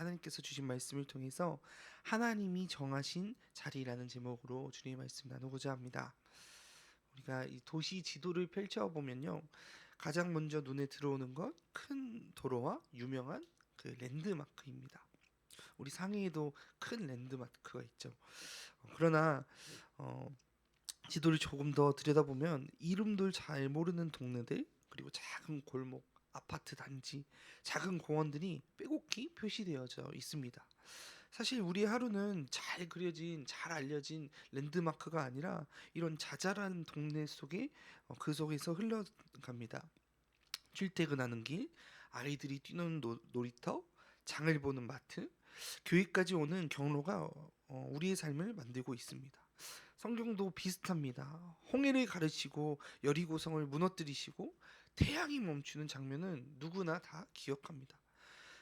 하나님께서 주신 말씀을 통해서 하나님이 정하신 자리라는 제목으로 주님의 말씀 나누고자 합니다. 우리가 이 도시 지도를 펼쳐보면요, 가장 먼저 눈에 들어오는 것 큰 도로와 유명한 그 랜드마크입니다. 우리 상해에도 큰 랜드마크가 있죠. 그러나 어, 지도를 조금 더 들여다보면 이름들 잘 모르는 동네들, 그리고 작은 골목, 아파트 단지, 작은 공원들이 빼곡히 표시되어져 있습니다. 사실 우리 하루는 잘 그려진, 잘 알려진 랜드마크가 아니라 이런 자잘한 동네 속에 그 속에서 흘러갑니다. 출퇴근하는 길, 아이들이 뛰는 놀이터, 장을 보는 마트, 교회까지 오는 경로가 우리의 삶을 만들고 있습니다. 성경도 비슷합니다. 홍해를 가르치고 여리고성을 무너뜨리시고 태양이 멈추는 장면은 누구나 다 기억합니다.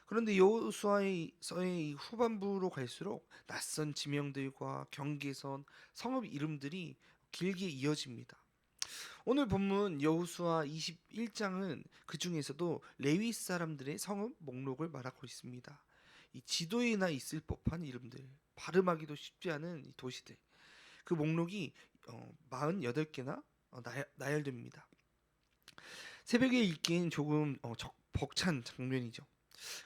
그런데 여호수아의 서의 후반부로 갈수록 낯선 지명들과 경계선, 성읍 이름들이 길게 이어집니다. 오늘 본문 여호수아 21장은 그 중에서도 레위 사람들의 성읍 목록을 말하고 있습니다. 이 지도에나 있을 법한 이름들, 발음하기도 쉽지 않은 이 도시들, 그 목록이 48개나 나열됩니다. 새벽에 읽기엔 조금 벅찬 장면이죠.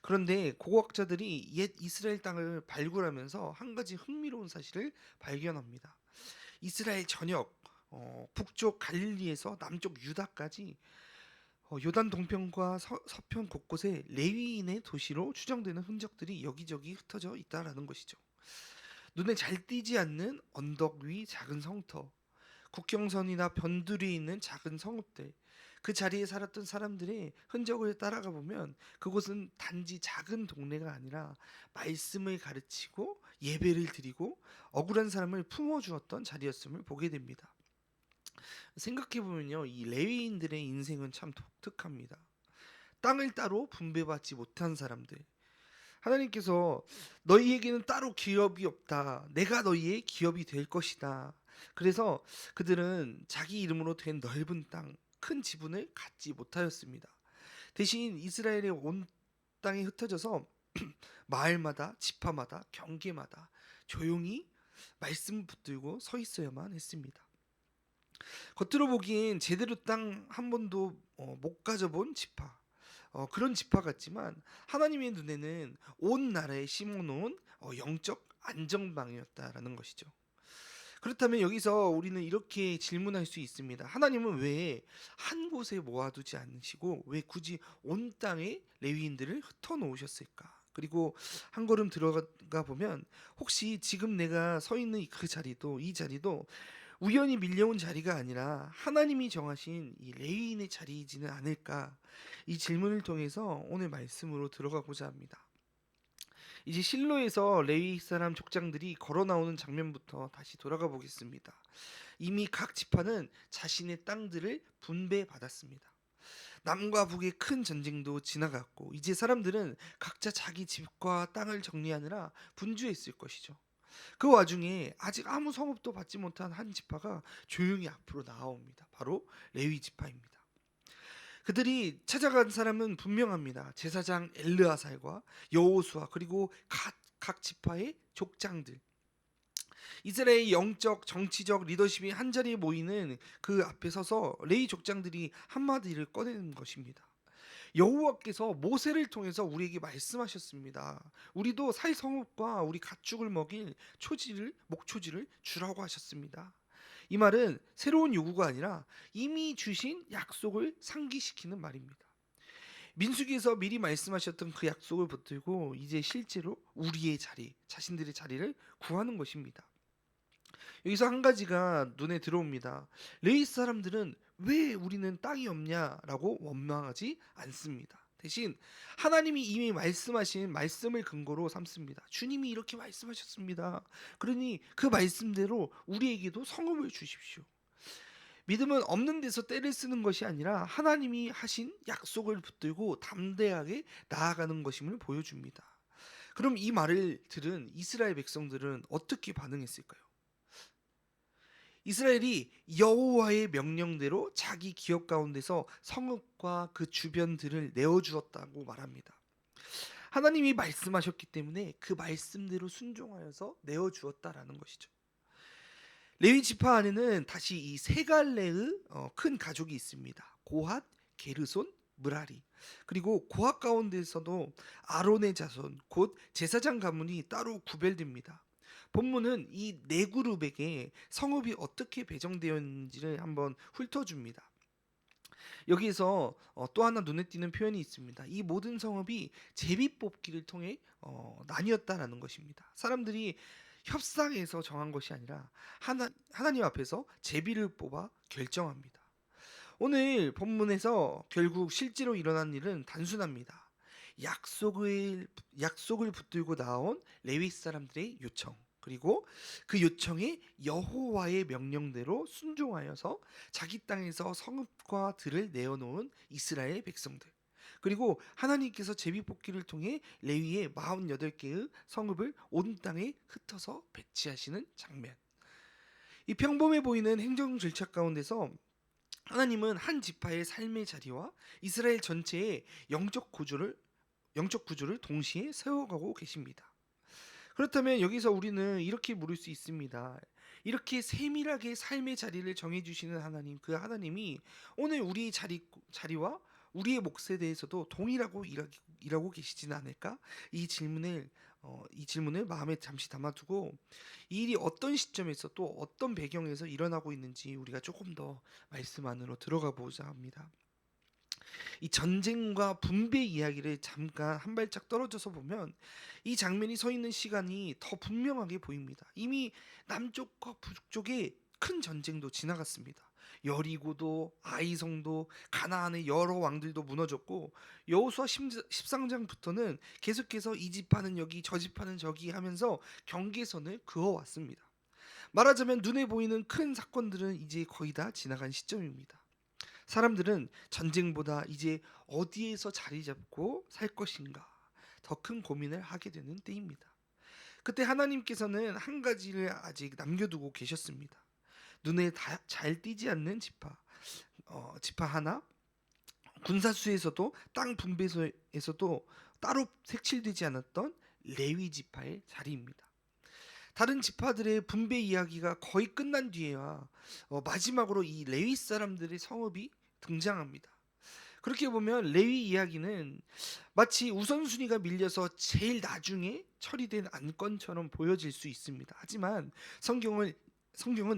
그런데 고고학자들이 옛 이스라엘 땅을 발굴하면서 한 가지 흥미로운 사실을 발견합니다. 이스라엘 전역, 북쪽 갈릴리에서 남쪽 유다까지 요단 동편과 서편 곳곳에 레위인의 도시로 추정되는 흔적들이 여기저기 흩어져 있다라는 것이죠. 눈에 잘 띄지 않는 언덕 위 작은 성터, 국경선이나 변두리에 있는 작은 성읍들, 그 자리에 살았던 사람들의 흔적을 따라가 보면 그곳은 단지 작은 동네가 아니라 말씀을 가르치고 예배를 드리고 억울한 사람을 품어주었던 자리였음을 보게 됩니다. 생각해 보면요, 이 레위인들의 인생은 참 독특합니다. 땅을 따로 분배받지 못한 사람들. 하나님께서 너희에게는 따로 기업이 없다. 내가 너희의 기업이 될 것이다. 그래서 그들은 자기 이름으로 된 넓은 땅, 큰 지분을 갖지 못하였습니다. 대신 이스라엘의 온 땅에 흩어져서 마을마다, 지파마다, 경계마다 조용히 말씀 붙들고 서 있어야만 했습니다. 겉으로 보기엔 제대로 땅 한 번도 못 가져본 지파, 그런 지파 같지만 하나님의 눈에는 온 나라에 심어놓은 영적 안전망이었다라는 것이죠. 그렇다면 여기서 우리는 이렇게 질문할 수 있습니다. 하나님은 왜 한 곳에 모아두지 않으시고 왜 굳이 온 땅에 레위인들을 흩어놓으셨을까? 그리고 한 걸음 들어가 보면 혹시 지금 내가 서 있는 그 자리도, 이 자리도 우연히 밀려온 자리가 아니라 하나님이 정하신 이 레위인의 자리이지는 않을까? 이 질문을 통해서 오늘 말씀으로 들어가고자 합니다. 이제 실로에서 레위 사람 족장들이 걸어 나오는 장면부터 다시 돌아가 보겠습니다. 이미 각 지파는 자신의 땅들을 분배받았습니다. 남과 북의 큰 전쟁도 지나갔고 이제 사람들은 각자 자기 집과 땅을 정리하느라 분주했을 것이죠. 그 와중에 아직 아무 성읍도 받지 못한 한 지파가 조용히 앞으로 나옵니다. 바로 레위 지파입니다. 그들이 찾아간 사람은 분명합니다. 제사장 엘르아살과 여호수아 그리고 각 지파의 족장들. 이스라엘의 영적 정치적 리더십이 한자리에 모이는 그 앞에 서서 레위 족장들이 한마디를 꺼내는 것입니다. 여호와께서 모세를 통해서 우리에게 말씀하셨습니다. 우리도 살 성읍과 우리 가축을 먹일 목초지를 주라고 하셨습니다. 이 말은 새로운 요구가 아니라 이미 주신 약속을 상기시키는 말입니다. 민수기에서 미리 말씀하셨던 그 약속을 붙들고 이제 실제로 우리의 자리, 자신들의 자리를 구하는 것입니다. 여기서 한 가지가 눈에 들어옵니다. 레위 사람들은 왜 우리는 땅이 없냐라고 원망하지 않습니다. 대신 하나님이 이미 말씀하신 말씀을 근거로 삼습니다. 주님이 이렇게 말씀하셨습니다. 그러니 그 말씀대로 우리에게도 성읍을 주십시오. 믿음은 없는 데서 때를 쓰는 것이 아니라 하나님이 하신 약속을 붙들고 담대하게 나아가는 것임을 보여줍니다. 그럼 이 말을 들은 이스라엘 백성들은 어떻게 반응했을까요? 이스라엘이 여호와의 명령대로 자기 기업 가운데서 성읍과 그 주변들을 내어주었다고 말합니다. 하나님이 말씀하셨기 때문에 그 말씀대로 순종하여서 내어 주었다라는 것이죠. 레위 지파 안에는 다시 이 세 갈래의 큰 가족이 있습니다. 고핫, 게르손, 므라리. 그리고 고핫 가운데서도 아론의 자손, 곧 제사장 가문이 따로 구별됩니다. 본문은 이 네 그룹에게 성읍이 어떻게 배정되었는지를 한번 훑어줍니다. 여기에서 또 하나 눈에 띄는 표현이 있습니다. 이 모든 성읍이 제비 뽑기를 통해 나뉘었다라는 것입니다. 사람들이 협상해서 정한 것이 아니라 하나님 앞에서 제비를 뽑아 결정합니다. 오늘 본문에서 결국 실제로 일어난 일은 단순합니다. 약속을 붙들고 나온 레위 사람들의 요청, 그리고 그 요청에 여호와의 명령대로 순종하여서 자기 땅에서 성읍과 들을 내어놓은 이스라엘 백성들, 그리고 하나님께서 제비뽑기를 통해 레위의 48개의 성읍을 온 땅에 흩어서 배치하시는 장면. 이 평범해 보이는 행정 절차 가운데서 하나님은 한 지파의 삶의 자리와 이스라엘 전체의 영적 구조를 동시에 세워가고 계십니다. 그렇다면 여기서 우리는 이렇게 물을 수 있습니다. 이렇게 세밀하게 삶의 자리를 정해주시는 하나님, 그 하나님이 오늘 우리 자리와 우리의 몫에 대해서도 동일하고 일하고 계시지는 않을까? 이 질문을 마음에 잠시 담아두고 이 일이 어떤 시점에서 또 어떤 배경에서 일어나고 있는지 우리가 조금 더 말씀 안으로 들어가 보자 합니다. 이 전쟁과 분배 이야기를 잠깐 한 발짝 떨어져서 보면 이 장면이 서 있는 시간이 더 분명하게 보입니다. 이미 남쪽과 북쪽에 큰 전쟁도 지나갔습니다. 여리고도 아이성도 가나안의 여러 왕들도 무너졌고 여호수아 13장부터는 계속해서 이 지파는 여기 저 지파는 저기 하면서 경계선을 그어왔습니다. 말하자면 눈에 보이는 큰 사건들은 이제 거의 다 지나간 시점입니다. 사람들은 전쟁보다 이제 어디에서 자리 잡고 살 것인가 더 큰 고민을 하게 되는 때입니다. 그때 하나님께서는 한 가지를 아직 남겨두고 계셨습니다. 눈에 잘 띄지 않는 지파 하나, 군사수에서도 땅 분배소에서도 따로 색칠되지 않았던 레위 지파의 자리입니다. 다른 지파들의 분배 이야기가 거의 끝난 뒤에야 마지막으로 이 레위 사람들의 성읍이 등장합니다. 그렇게 보면 레위 이야기는 마치 우선순위가 밀려서 제일 나중에 처리된 안건처럼 보여질 수 있습니다. 하지만 성경은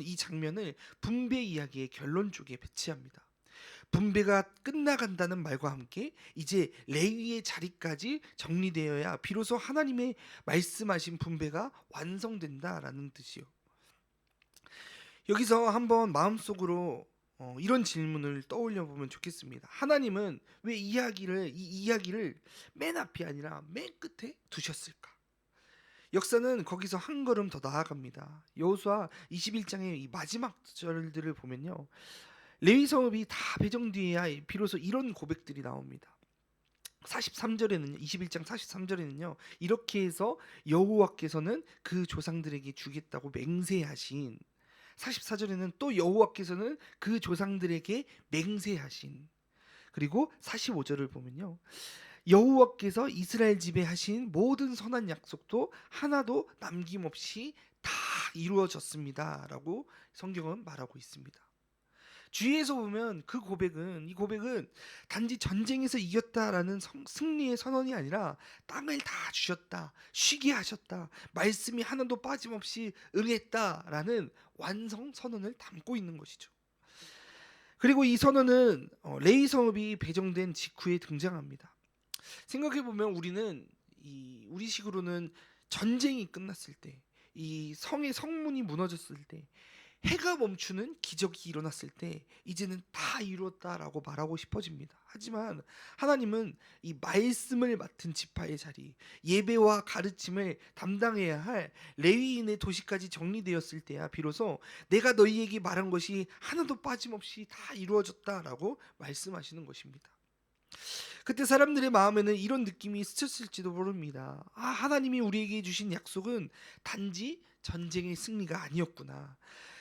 이 장면을 분배 이야기의 결론 쪽에 배치합니다. 분배가 끝나간다는 말과 함께 이제 레위의 자리까지 정리되어야 비로소 하나님의 말씀하신 분배가 완성된다라는 뜻이요. 여기서 한번 마음속으로 이런 질문을 떠올려 보면 좋겠습니다. 하나님은 왜 이 이야기를 맨 앞이 아니라 맨 끝에 두셨을까? 역사는 거기서 한 걸음 더 나아갑니다. 여호수아 21장의 이 마지막 절들을 보면요. 레위 성읍이 다 배정되어야 비로소 이런 고백들이 나옵니다. 21장 43절에는요. 이렇게 해서 여호와께서는 그 조상들에게 주겠다고 맹세하신, 44절에는 또 여호와께서는 그 조상들에게 맹세하신, 그리고 45절을 보면요. 여호와께서 이스라엘 집에 하신 모든 선한 약속도 하나도 남김없이 다 이루어졌습니다라고 성경은 말하고 있습니다. 주위에서 보면 이 고백은 단지 전쟁에서 이겼다라는 승리의 선언이 아니라 땅을 다 주셨다, 쉬게 하셨다, 말씀이 하나도 빠짐없이 응했다라는 완성 선언을 담고 있는 것이죠. 그리고 이 선언은 레위 성읍이 배정된 직후에 등장합니다. 생각해 보면 우리식으로는 전쟁이 끝났을 때, 이 성의 성문이 무너졌을 때, 해가 멈추는 기적이 일어났을 때 이제는 다 이루었다라고 말하고 싶어집니다. 하지만 하나님은 이 말씀을 맡은 지파의 자리, 예배와 가르침을 담당해야 할 레위인의 도시까지 정리되었을 때야 비로소 내가 너희에게 말한 것이 하나도 빠짐없이 다 이루어졌다라고 말씀하시는 것입니다. 그때 사람들의 마음에는 이런 느낌이 스쳤을지도 모릅니다. 하나님이 우리에게 주신 약속은 단지 전쟁의 승리가 아니었구나.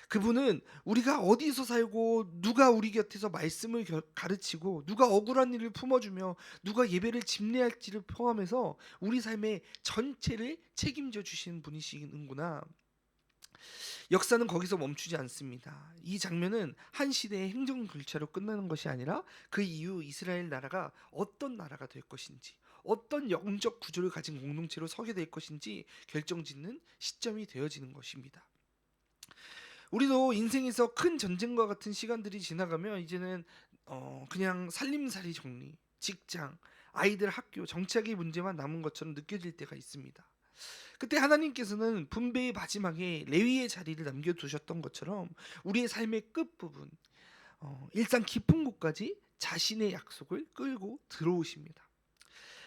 그분은 우리가 어디서 살고 누가 우리 곁에서 말씀을 가르치고 누가 억울한 일을 품어주며 누가 예배를 집례할지를 포함해서 우리 삶의 전체를 책임져 주시는 분이시는구나. 역사는 거기서 멈추지 않습니다. 이 장면은 한 시대의 행정 불체로 끝나는 것이 아니라 그 이후 이스라엘 나라가 어떤 나라가 될 것인지, 어떤 영적 구조를 가진 공동체로 서게 될 것인지 결정짓는 시점이 되어지는 것입니다. 우리도 인생에서 큰 전쟁과 같은 시간들이 지나가면 이제는 그냥 살림살이 정리, 직장, 아이들 학교, 정착의 문제만 남은 것처럼 느껴질 때가 있습니다. 그때 하나님께서는 분배의 마지막에 레위의 자리를 남겨두셨던 것처럼 우리의 삶의 끝부분, 일상 깊은 곳까지 자신의 약속을 끌고 들어오십니다.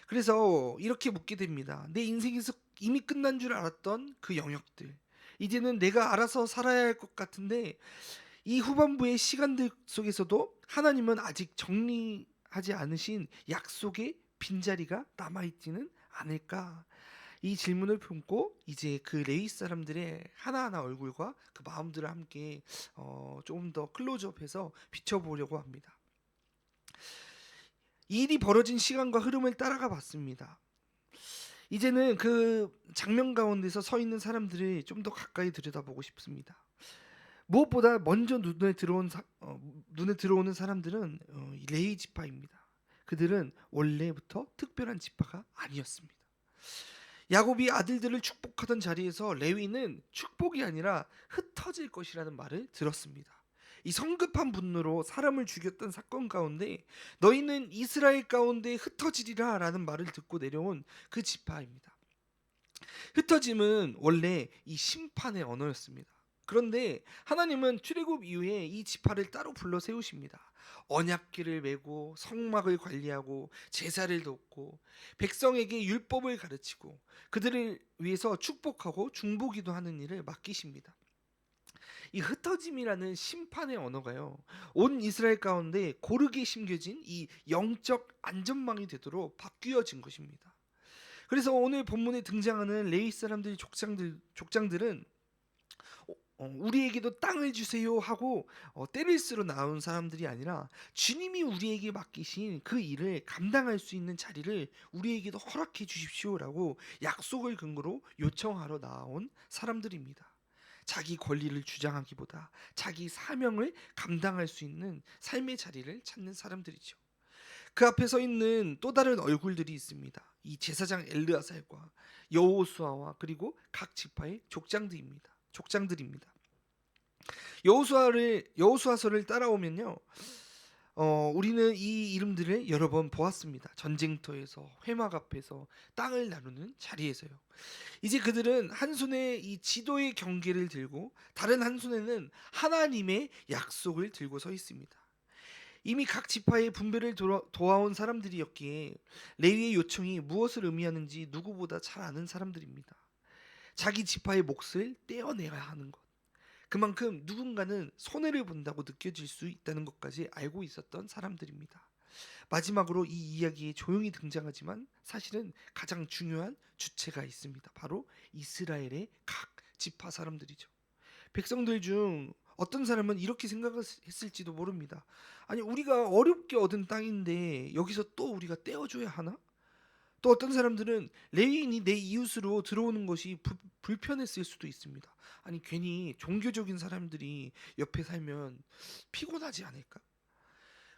그래서 이렇게 묻게 됩니다. 내 인생에서 이미 끝난 줄 알았던 그 영역들, 이제는 내가 알아서 살아야 할 것 같은데 이 후반부의 시간들 속에서도 하나님은 아직 정리하지 않으신 약속의 빈자리가 남아있지는 않을까? 이 질문을 품고 이제 그 레위 사람들의 하나하나 얼굴과 그 마음들을 함께 조금 더 클로즈업해서 비춰보려고 합니다. 이 일이 벌어진 시간과 흐름을 따라가 봤습니다. 이제는 그 장면 가운데서 서 있는 사람들을 좀 더 가까이 들여다보고 싶습니다. 무엇보다 먼저 눈에 들어오는 사람들은 이 레위 지파입니다. 그들은 원래부터 특별한 지파가 아니었습니다. 야곱이 아들들을 축복하던 자리에서 레위는 축복이 아니라 흩어질 것이라는 말을 들었습니다. 이 성급한 분노로 사람을 죽였던 사건 가운데 너희는 이스라엘 가운데 흩어지리라 라는 말을 듣고 내려온 그 지파입니다. 흩어짐은 원래 이 심판의 언어였습니다. 그런데 하나님은 출애굽 이후에 이 지파를 따로 불러 세우십니다. 언약궤를 메고 성막을 관리하고 제사를 돕고 백성에게 율법을 가르치고 그들을 위해서 축복하고 중보기도 하는 일을 맡기십니다. 이 흩어짐이라는 심판의 언어가요, 온 이스라엘 가운데 고르게 심겨진 이 영적 안전망이 되도록 바뀌어진 것입니다. 그래서 오늘 본문에 등장하는 레위 사람들의 족장들은 우리에게도 땅을 주세요 하고 때를 쓰러 나온 사람들이 아니라 주님이 우리에게 맡기신 그 일을 감당할 수 있는 자리를 우리에게도 허락해 주십시오라고 약속을 근거로 요청하러 나온 사람들입니다. 자기 권리를 주장하기보다 자기 사명을 감당할 수 있는 삶의 자리를 찾는 사람들이죠. 그 앞에 서 있는 또 다른 얼굴들이 있습니다. 이 제사장 엘르아살과 여호수아와 그리고 각 지파의 족장들입니다. 여호수아서를 따라오면요, 우리는 이 이름들을 여러 번 보았습니다. 전쟁터에서, 회막 앞에서, 땅을 나누는 자리에서요. 이제 그들은 한 손에 이 지도의 경계를 들고 다른 한 손에는 하나님의 약속을 들고 서 있습니다. 이미 각 지파의 분배를 도와온 사람들이었기에 레위의 요청이 무엇을 의미하는지 누구보다 잘 아는 사람들입니다. 자기 지파의 몫을 떼어내야 하는 것, 그만큼 누군가는 손해를 본다고 느껴질 수 있다는 것까지 알고 있었던 사람들입니다. 마지막으로 이 이야기에 조용히 등장하지만 사실은 가장 중요한 주체가 있습니다. 바로 이스라엘의 각 지파 사람들이죠. 백성들 중 어떤 사람은 이렇게 생각했을지도 모릅니다. 아니, 우리가 어렵게 얻은 땅인데 여기서 또 우리가 떼어줘야 하나? 또 어떤 사람들은 레위인이 내 이웃으로 들어오는 것이 불편했을 수도 있습니다. 아니, 괜히 종교적인 사람들이 옆에 살면 피곤하지 않을까?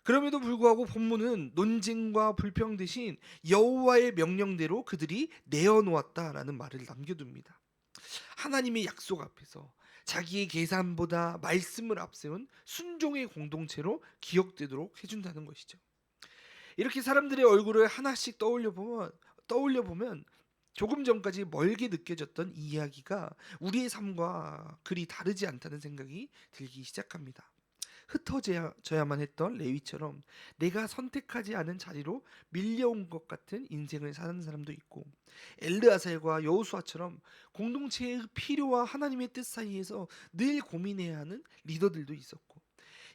그럼에도 불구하고 본문은 논쟁과 불평 대신 여호와의 명령대로 그들이 내어놓았다라는 말을 남겨둡니다. 하나님의 약속 앞에서 자기의 계산보다 말씀을 앞세운 순종의 공동체로 기억되도록 해준다는 것이죠. 이렇게 사람들의 얼굴을 하나씩 떠올려 보면 조금 전까지 멀게 느껴졌던 이 이야기가 우리의 삶과 그리 다르지 않다는 생각이 들기 시작합니다. 흩어져야만 했던 레위처럼 내가 선택하지 않은 자리로 밀려온 것 같은 인생을 사는 사람도 있고, 엘르아살과 여호수아처럼 공동체의 필요와 하나님의 뜻 사이에서 늘 고민해야 하는 리더들도 있었고,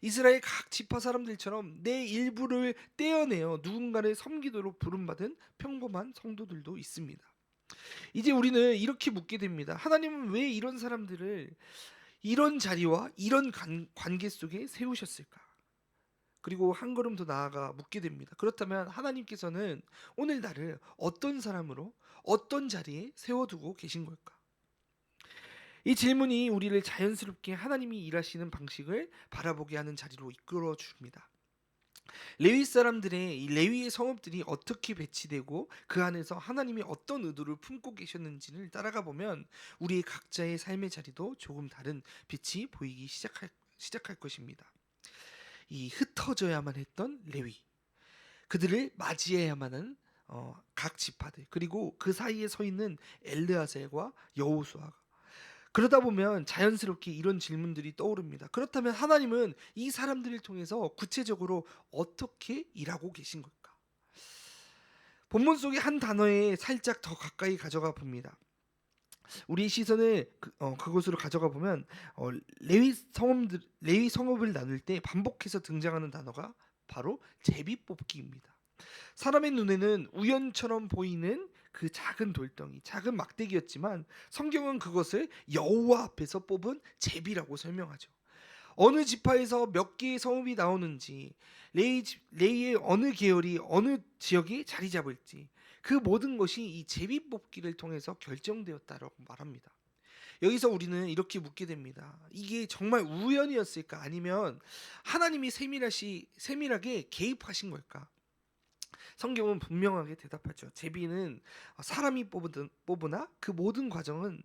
이스라엘 각 지파 사람들처럼 내 일부를 떼어내어 누군가를 섬기도록 부름받은 평범한 성도들도 있습니다. 이제 우리는 이렇게 묻게 됩니다. 하나님은 왜 이런 사람들을 이런 자리와 이런 관계 속에 세우셨을까? 그리고 한 걸음 더 나아가 묻게 됩니다. 그렇다면 하나님께서는 오늘 나를 어떤 사람으로 어떤 자리에 세워두고 계신 걸까? 이 질문이 우리를 자연스럽게 하나님이 일하시는 방식을 바라보게 하는 자리로 이끌어 줍니다. 레위 사람들의 이 레위의 성읍들이 어떻게 배치되고 그 안에서 하나님이 어떤 의도를 품고 계셨는지를 따라가 보면 우리의 각자의 삶의 자리도 조금 다른 빛이 보이기 시작할 것입니다. 이 흩어져야만 했던 레위, 그들을 맞이해야만 하는 각 지파들, 그리고 그 사이에 서 있는 엘르아셀과 여호수아. 그러다 보면 자연스럽게 이런 질문들이 떠오릅니다. 그렇다면 하나님은 이 사람들을 통해서 구체적으로 어떻게 일하고 계신 걸까? 본문 속의 한 단어에 살짝 더 가까이 가져가 봅니다. 우리 시선을 그곳으로 가져가 보면 레위 성읍을 나눌 때 반복해서 등장하는 단어가 바로 제비뽑기입니다. 사람의 눈에는 우연처럼 보이는 그 작은 돌덩이, 작은 막대기였지만 성경은 그것을 여호와 앞에서 뽑은 제비라고 설명하죠. 어느 지파에서 몇 개의 성읍이 나오는지, 레이의 어느 계열이 어느 지역에 자리 잡을지, 그 모든 것이 이 제비 뽑기를 통해서 결정되었다라고 말합니다. 여기서 우리는 이렇게 묻게 됩니다. 이게 정말 우연이었을까? 아니면 하나님이 세밀하게 개입하신 걸까? 성경은 분명하게 대답하죠. 제비는 사람이 뽑으나 그 모든 과정은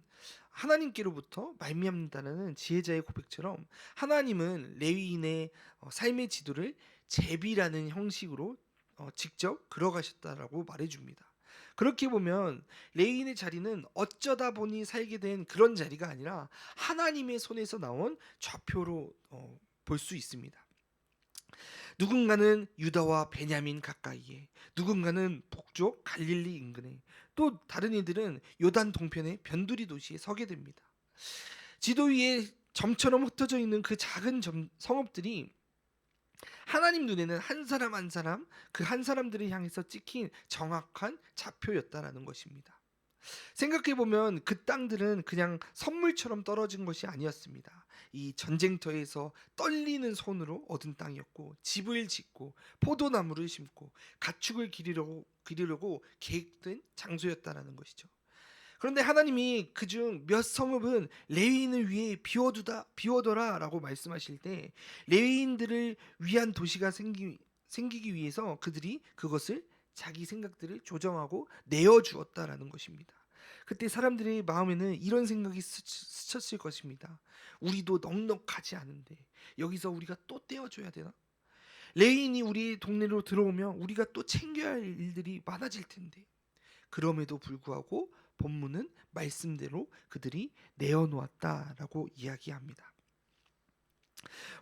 하나님께로부터 말미암는다는 지혜자의 고백처럼 하나님은 레위인의 삶의 지도를 제비라는 형식으로 직접 그려가셨다라고 말해줍니다. 그렇게 보면 레위인의 자리는 어쩌다 보니 살게 된 그런 자리가 아니라 하나님의 손에서 나온 좌표로 볼 수 있습니다. 누군가는 유다와 베냐민 가까이에, 누군가는 북쪽 갈릴리 인근에, 또 다른 이들은 요단 동편의 변두리 도시에 서게 됩니다. 지도 위에 점처럼 흩어져 있는 그 작은 성읍들이 하나님 눈에는 한 사람 한 사람, 그 한 사람들을 향해서 찍힌 정확한 좌표였다라는 것입니다. 생각해보면 그 땅들은 그냥 선물처럼 떨어진 것이 아니었습니다. 이 전쟁터에서 떨리는 손으로 얻은 땅이었고, 집을 짓고 포도나무를 심고 가축을 기르려고 계획된 장소였다라는 것이죠. 그런데 하나님이 그중 몇 성읍은 레위인을 위해 비워둬라라고 말씀하실 때 레위인들을 위한 도시가 생기기 위해서 그들이 그것을 자기 생각들을 조정하고 내어주었다라는 것입니다. 그때 사람들의 마음에는 이런 생각이 스쳤을 것입니다. 우리도 넉넉하지 않은데 여기서 우리가 또 떼어줘야 되나? 레위인이 우리 동네로 들어오면 우리가 또 챙겨야 할 일들이 많아질 텐데. 그럼에도 불구하고 본문은 말씀대로 그들이 내어놓았다라고 이야기합니다.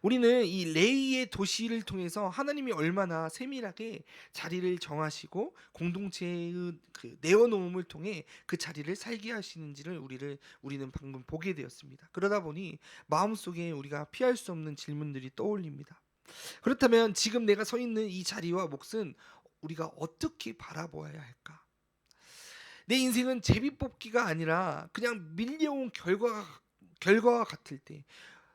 우리는 이 레위의 도시를 통해서 하나님이 얼마나 세밀하게 자리를 정하시고 공동체의 그 내어놓음을 통해 그 자리를 살게 하시는지를 우리는 방금 보게 되었습니다. 그러다 보니 마음속에 우리가 피할 수 없는 질문들이 떠올립니다. 그렇다면 지금 내가 서 있는 이 자리와 몫은 우리가 어떻게 바라보아야 할까? 내 인생은 제비뽑기가 아니라 그냥 밀려온 결과와 같을 때,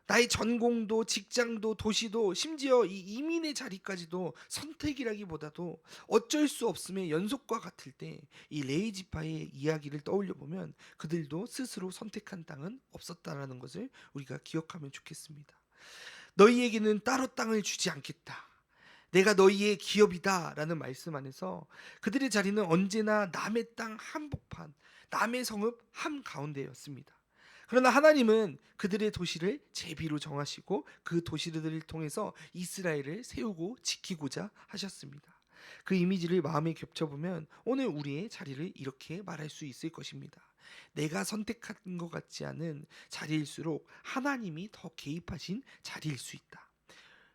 나의 전공도 직장도 도시도 심지어 이 이민의 자리까지도 선택이라기보다도 어쩔 수 없음의 연속과 같을 때 이 레위 지파의 이야기를 떠올려 보면 그들도 스스로 선택한 땅은 없었다라는 것을 우리가 기억하면 좋겠습니다. 너희에게는 따로 땅을 주지 않겠다. 내가 너희의 기업이다라는 말씀 안에서 그들의 자리는 언제나 남의 땅 한복판, 남의 성읍 한가운데였습니다. 그러나 하나님은 그들의 도시를 제비로 정하시고 그 도시들을 통해서 이스라엘을 세우고 지키고자 하셨습니다. 그 이미지를 마음에 겹쳐보면 오늘 우리의 자리를 이렇게 말할 수 있을 것입니다. 내가 선택한 것 같지 않은 자리일수록 하나님이 더 개입하신 자리일 수 있다.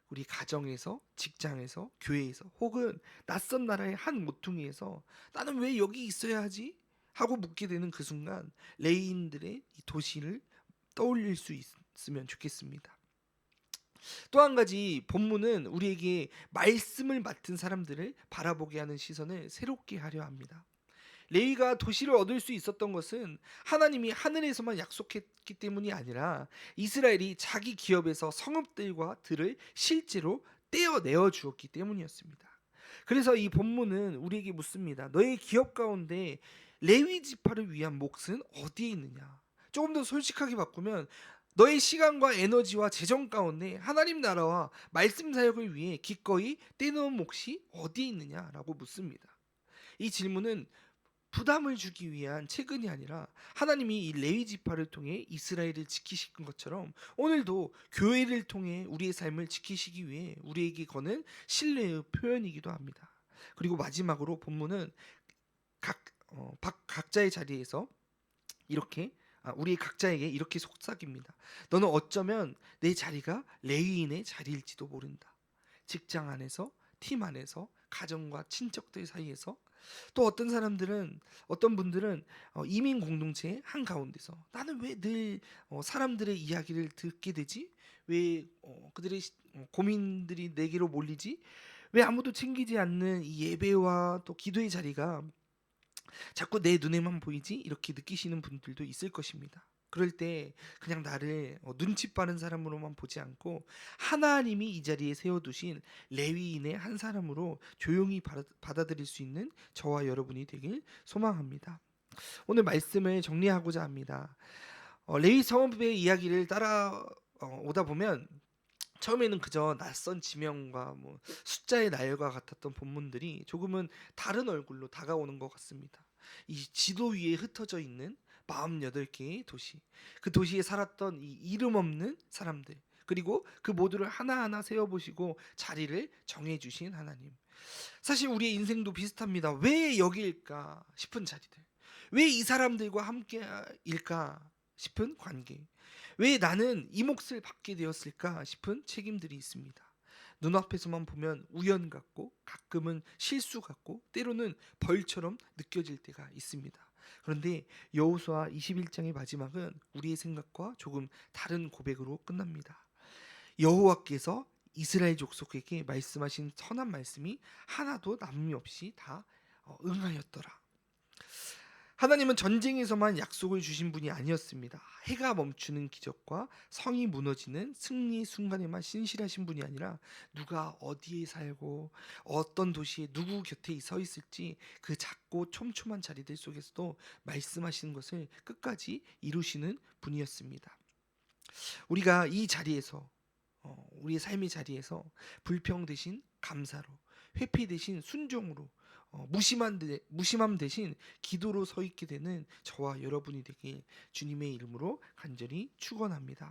우리 가정에서, 직장에서, 교회에서 혹은 낯선 나라의 한 모퉁이에서 나는 왜 여기 있어야 하지? 하고 묻게 되는 그 순간 레위인들의 이 도시를 떠올릴 수 있으면 좋겠습니다. 또 한 가지 본문은 우리에게 말씀을 맡은 사람들을 바라보게 하는 시선을 새롭게 하려 합니다. 레위가 도시를 얻을 수 있었던 것은 하나님이 하늘에서만 약속했기 때문이 아니라 이스라엘이 자기 기업에서 성읍들과 들을 실제로 떼어내어 주었기 때문이었습니다. 그래서 이 본문은 우리에게 묻습니다. 너의 기업 가운데 레위 지파를 위한 몫은 어디에 있느냐? 조금 더 솔직하게 바꾸면 너의 시간과 에너지와 재정 가운데 하나님 나라와 말씀 사역을 위해 기꺼이 떼놓은 몫이 어디에 있느냐라고 묻습니다. 이 질문은 부담을 주기 위한 채근이 아니라 하나님이 이 레위 지파를 통해 이스라엘을 지키신 것처럼 오늘도 교회를 통해 우리의 삶을 지키시기 위해 우리에게 거는 신뢰의 표현이기도 합니다. 그리고 마지막으로 본문은 각자의 자리에서 이렇게 우리 각자에게 이렇게 속삭입니다. 너는 어쩌면 내 자리가 레위인의 자리일지도 모른다. 직장 안에서, 팀 안에서, 가정과 친척들 사이에서, 또 어떤 분들은 이민 공동체의 한 가운데서 나는 왜 늘 사람들의 이야기를 듣게 되지? 왜 그들의 고민들이 내게로 몰리지? 왜 아무도 챙기지 않는 이 예배와 또 기도의 자리가 자꾸 내 눈에만 보이지? 이렇게 느끼시는 분들도 있을 것입니다. 그럴 때 그냥 나를 눈치 빠른 사람으로만 보지 않고 하나님이 이 자리에 세워두신 레위인의 한 사람으로 조용히 받아들일 수 있는 저와 여러분이 되길 소망합니다. 오늘 말씀을 정리하고자 합니다. 레위 성읍의 이야기를 따라 오다 보면 처음에는 그저 낯선 지명과 숫자의 나열과 같았던 본문들이 조금은 다른 얼굴로 다가오는 것 같습니다. 이 지도 위에 흩어져 있는 48개의 도시, 그 도시에 살았던 이 이름 없는 사람들, 그리고 그 모두를 하나하나 세어보시고 자리를 정해주신 하나님. 사실 우리의 인생도 비슷합니다. 왜 여기일까 싶은 자리들, 왜 이 사람들과 함께일까 싶은 관계, 왜 나는 이 몫을 받게 되었을까 싶은 책임들이 있습니다. 눈앞에서만 보면 우연 같고 가끔은 실수 같고 때로는 벌처럼 느껴질 때가 있습니다. 그런데 여호수아 21장의 마지막은 우리의 생각과 조금 다른 고백으로 끝납니다. 여호와께서 이스라엘 족속에게 말씀하신 선한 말씀이 하나도 남이 없이 다 응하였더라. 하나님은 전쟁에서만 약속을 주신 분이 아니었습니다. 해가 멈추는 기적과 성이 무너지는 승리 순간에만 신실하신 분이 아니라 누가 어디에 살고 어떤 도시에 누구 곁에 서 있을지 그 작고 촘촘한 자리들 속에서도 말씀하시는 것을 끝까지 이루시는 분이었습니다. 우리가 이 자리에서 우리의 삶의 자리에서 불평 대신 감사로, 회피 대신 순종으로, 무심함 대신 기도로 서 있게 되는 저와 여러분이 되길 주님의 이름으로 간절히 축원합니다.